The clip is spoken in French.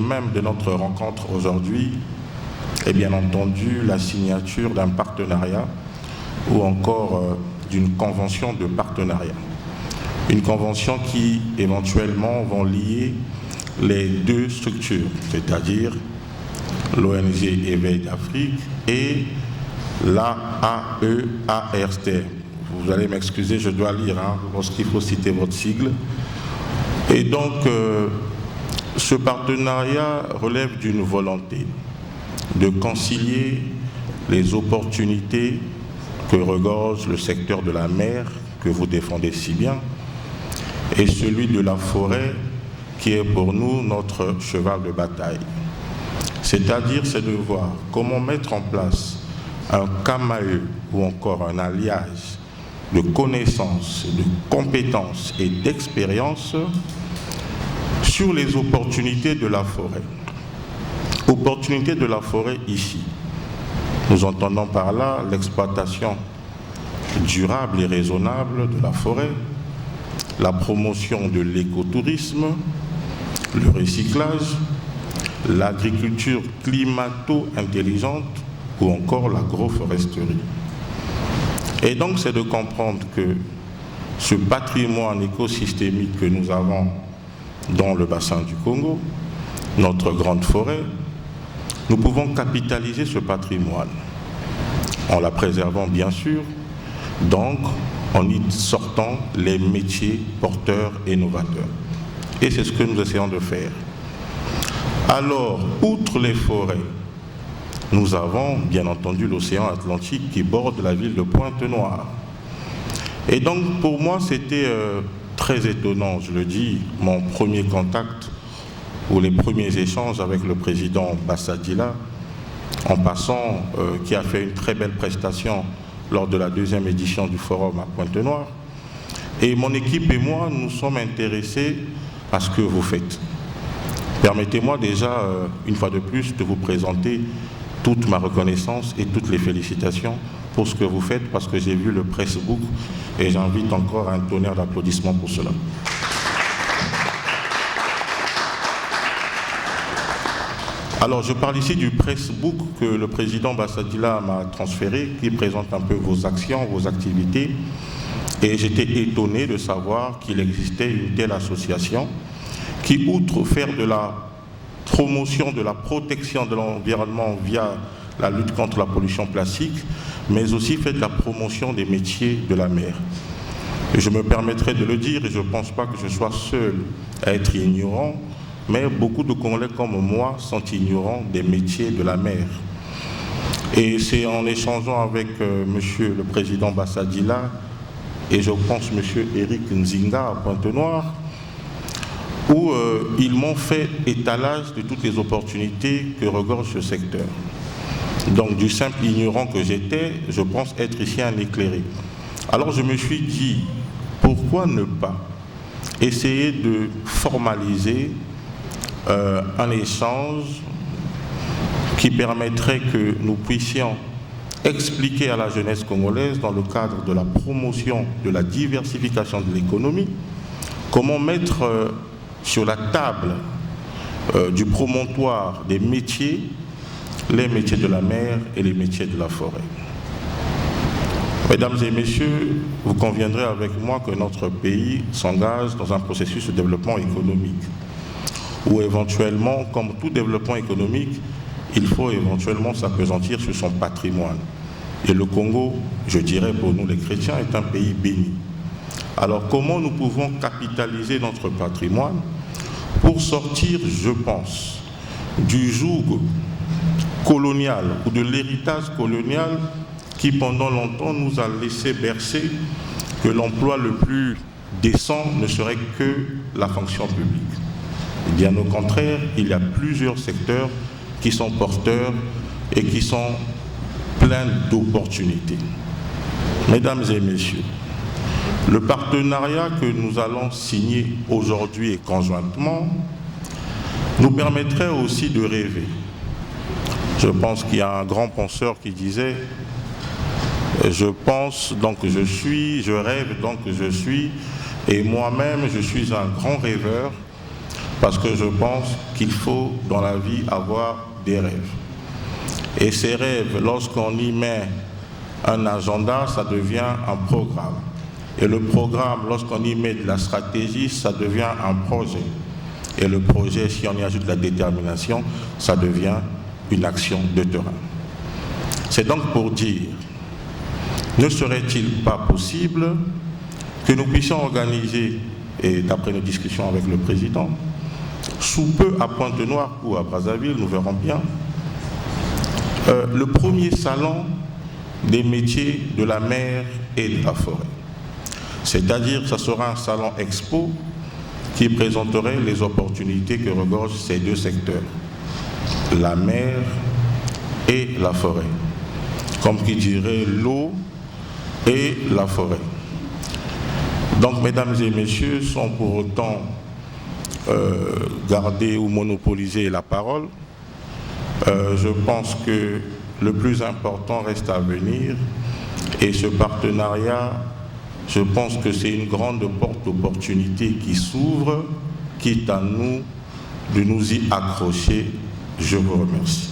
même de notre rencontre aujourd'hui est bien entendu la signature d'un partenariat ou encore d'une convention de partenariat. Une convention qui éventuellement vont lier les deux structures, c'est-à-dire l'ONG Éveil d'Afrique et l'AEARSTM. Vous allez m'excuser, je dois lire lorsqu'il faut citer votre sigle. Et donc, ce partenariat relève d'une volonté de concilier les opportunités que regorge le secteur de la mer, que vous défendez si bien, et celui de la forêt, qui est pour nous notre cheval de bataille. C'est-à-dire, c'est de voir comment mettre en place un CAMAE ou encore un alliage de connaissances, de compétences et d'expériences sur les opportunités de la forêt. Opportunités de la forêt ici. Nous entendons par là l'exploitation durable et raisonnable de la forêt, la promotion de l'écotourisme, le recyclage, l'agriculture climato-intelligente ou encore l'agroforesterie. Et donc, c'est de comprendre que ce patrimoine écosystémique que nous avons dans le bassin du Congo, notre grande forêt, nous pouvons capitaliser ce patrimoine en la préservant bien sûr, donc en y sortant les métiers porteurs et novateurs. Et c'est ce que nous essayons de faire. Alors, outre les forêts, nous avons bien entendu l'océan Atlantique qui borde la ville de Pointe-Noire. Et donc pour moi c'était très étonnant, je le dis, mon premier contact ou les premiers échanges avec le président Bassadila, en passant, qui a fait une très belle prestation lors de la 2e édition du forum à Pointe-Noire. Et mon équipe et moi, nous sommes intéressés à ce que vous faites. Permettez-moi déjà, une fois de plus, de vous présenter toute ma reconnaissance et toutes les félicitations pour ce que vous faites, parce que j'ai vu le pressbook et j'invite encore un tonnerre d'applaudissements pour cela. Alors, je parle ici du pressbook que le président Bassadila m'a transféré, qui présente un peu vos actions, vos activités. Et j'étais étonné de savoir qu'il existait une telle association qui, outre faire de la promotion de la protection de l'environnement via la lutte contre la pollution plastique, mais aussi fait de la promotion des métiers de la mer. Et je me permettrai de le dire, et je ne pense pas que je sois seul à être ignorant, mais beaucoup de Congolais comme moi sont ignorants des métiers de la mer. Et c'est en échangeant avec monsieur le président Bassadila et je pense monsieur Eric Nzinga à Pointe-Noire, où ils m'ont fait étalage de toutes les opportunités que regorge ce secteur. Donc du simple ignorant que j'étais, je pense être ici un éclairé. Alors je me suis dit, pourquoi ne pas essayer de formaliser un échange qui permettrait que nous puissions expliquer à la jeunesse congolaise, dans le cadre de la promotion de la diversification de l'économie, comment mettre sur la table du promontoire des métiers, les métiers de la mer et les métiers de la forêt. Mesdames et messieurs, vous conviendrez avec moi que notre pays s'engage dans un processus de développement économique, où éventuellement, comme tout développement économique, il faut éventuellement s'appesantir sur son patrimoine. Et le Congo, je dirais pour nous les chrétiens, est un pays béni. Alors comment nous pouvons capitaliser notre patrimoine pour sortir, je pense, du joug colonial ou de l'héritage colonial qui pendant longtemps nous a laissé bercer que l'emploi le plus décent ne serait que la fonction publique. Bien au contraire, il y a plusieurs secteurs qui sont porteurs et qui sont pleins d'opportunités. Mesdames et messieurs, le partenariat que nous allons signer aujourd'hui et conjointement nous permettrait aussi de rêver. Je pense qu'il y a un grand penseur qui disait « Je pense donc je suis, je rêve donc je suis » et moi-même je suis un grand rêveur parce que je pense qu'il faut dans la vie avoir des rêves. Et ces rêves, lorsqu'on y met un agenda, ça devient un programme. Et le programme, lorsqu'on y met de la stratégie, ça devient un projet. Et le projet, si on y ajoute la détermination, ça devient une action de terrain. C'est donc pour dire, ne serait-il pas possible que nous puissions organiser, et d'après nos discussions avec le président, sous peu à Pointe-Noire ou à Brazzaville, nous verrons bien, le premier salon des métiers de la mer et de la forêt. C'est-à-dire que ce sera un salon expo qui présenterait les opportunités que regorgent ces deux secteurs, la mer et la forêt. Comme qui dirait l'eau et la forêt. Donc, mesdames et messieurs, sans pour autant garder ou monopoliser la parole, je pense que le plus important reste à venir et ce partenariat, je pense que c'est une grande porte d'opportunité qui s'ouvre, quitte à nous de nous y accrocher. Je vous remercie.